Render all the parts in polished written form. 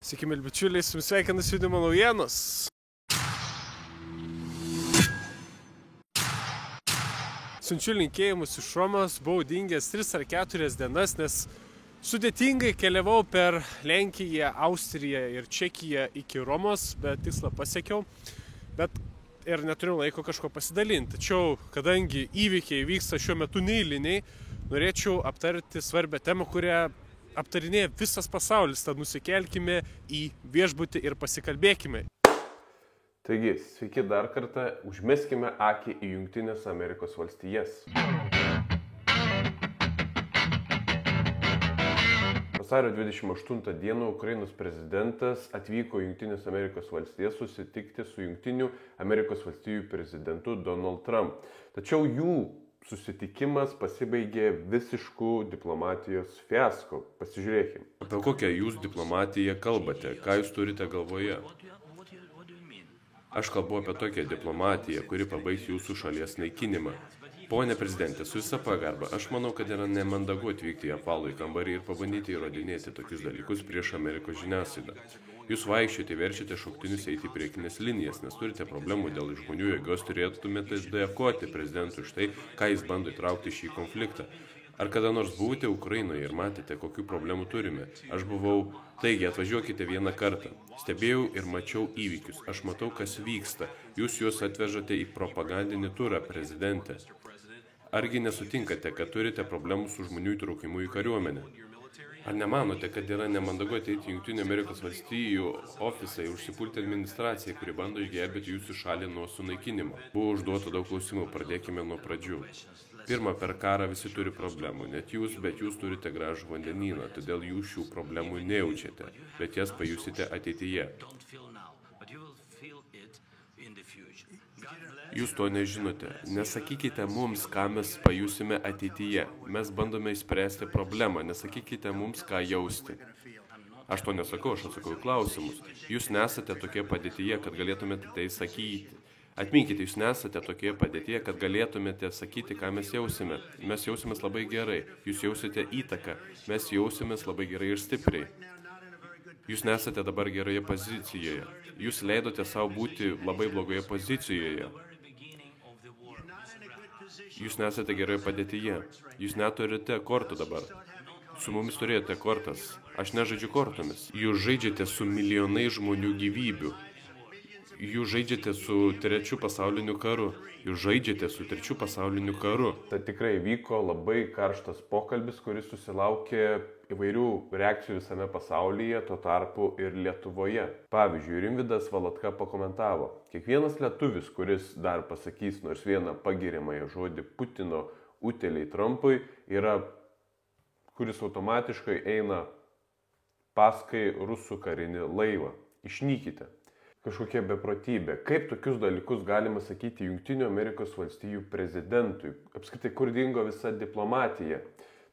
Sveiki, mėly bičiuliai, su jumis sveikinas Judimo naujienos. Siunčiu linkėjimus iš Romos, buvau dingęs 3 ar 4 dienas, nes sudėtingai keliavau per Lenkiją, Austriją ir Čekiją iki Romos, bet tikslą pasiekiau, bet ir neturiu laiko kažko pasidalinti. Tačiau, kadangi įvykiai vyksta šiuo metu neeiliniai, norėčiau aptarti svarbią temą, kurią aptarinėja visas pasaulis, tad nusikelkime į viešbutį ir pasikalbėkime. Taigi, sveiki dar kartą, užmeskime akį į Jungtinės Amerikos valstijas. Vasario 28 dieną Ukrainos prezidentas atvyko į Jungtinės Amerikos valstijas susitikti su Jungtinių Amerikos valstijų prezidentu Donald Trump. Tačiau jų susitikimas pasibaigė visiškų diplomatijos fiasko. Pasižiūrėkime. Apie kokią jūs diplomatiją kalbate? Ką jūs turite galvoje? Aš kalbu apie tokią diplomatiją, kuri pabaigs jūsų šalies naikinimą. Pone prezidentė, su visa pagarba, aš manau, kad yra nemandagu atvykti į apvalųjį kambarį ir pabandyti įrodinėti tokius dalykus prieš Amerikos žiniasklaidą. Jūs vaikščiate, verčiate šauktinius eiti į priekinės linijas, nes turite problemų dėl žmonių jėgos, turėtumėte dėkoti prezidentui už tai, ką jis bando įtraukti šį konfliktą. Ar kada nors buvote Ukrainoje ir matėte, kokių problemų turime? Aš buvau, taigi atvažiuokite vieną kartą. Stebėjau ir mačiau įvykius. Aš matau, kas vyksta. Jūs juos atvežate į propagandinį turą, prezidentė. Argi nesutinkate, kad turite problemų su žmonių įtraukimu į kariuomenę? Ar nemanote, kad yra nemandagu ateiti į Jungtinių Amerikos valstijų ofisą ir užsipulti administraciją, kuri bando išgelbėti jūsų šalį nuo sunaikinimo? Buvo užduota daug klausimų, pradėkime nuo pradžių. Pirma, per karą visi turi problemų, net jūs, bet jūs turite gražų vandenyną, todėl jūs šių problemų nejaučiate, bet jas pajusite ateityje. Jūs to nežinote. Nesakykite mums, ką mes pajusime ateityje. Mes bandome išspręsti problemą. Nesakykite mums, ką jausti. Aš to nesakau, aš atsakau į klausimus. Jūs nesate tokie padėtyje, kad galėtumėte tai sakyti. Atminkite, jūs nesate tokie padėtyje, kad galėtumėte sakyti, ką mes jausime. Mes jausimės labai gerai. Jūs jausite įtaką. Mes jausimės labai gerai ir stipriai. Jūs nesate dabar geroje pozicijoje. Jūs leidote savo būti labai blogoje pozicijoje. Jūs nesate geroje padėtyje. Jūs neturite kortų dabar. Su mumis turėjote kortas. Aš nežaidžiu kortomis. Jūs žaidžiate su milijonai žmonių gyvybių. Jūs žaidžiate su trečiu pasauliniu karu. Jūs žaidžiate su trečiu pasauliniu karu. Tai tikrai vyko labai karštas pokalbis, kuris susilaukė įvairių reakcijų visame pasaulyje, tuo tarpu ir Lietuvoje. Pavyzdžiui, Rimvydas Valatka pakomentavo: kiekvienas lietuvis, kuris dar pasakys nors vieną pagiriamąją žodį Putino utėliai Trumpui, kuris automatiškai eina paskui rusų karinį laivą. Išnykite. Kažkokia beprotybė. Kaip tokius dalykus galima sakyti Jungtinių Amerikos valstijų prezidentui? Apskritai, kur dingo visa diplomatija?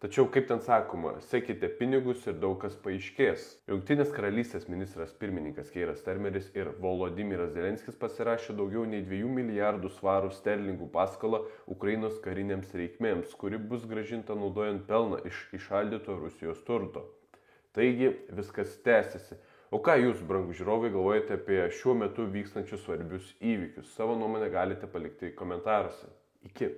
Tačiau, kaip ten sakoma, sekite pinigus ir daug kas paaiškės. Jungtinės karalystės ministras pirmininkas Keiras Starmeris ir Volodymyras Zelenskis pasirašė daugiau nei 2 milijardų svarų sterlingų paskolą Ukrainos karinėms reikmėms, kuri bus grąžinta naudojant pelną iš įšaldyto Rusijos turto. Taigi, viskas tęsiasi. O ką jūs, brangūs žiūrovai, galvojate apie šiuo metu vykstančius svarbius įvykius? Savo nuomonę galite palikti komentaruose. Iki.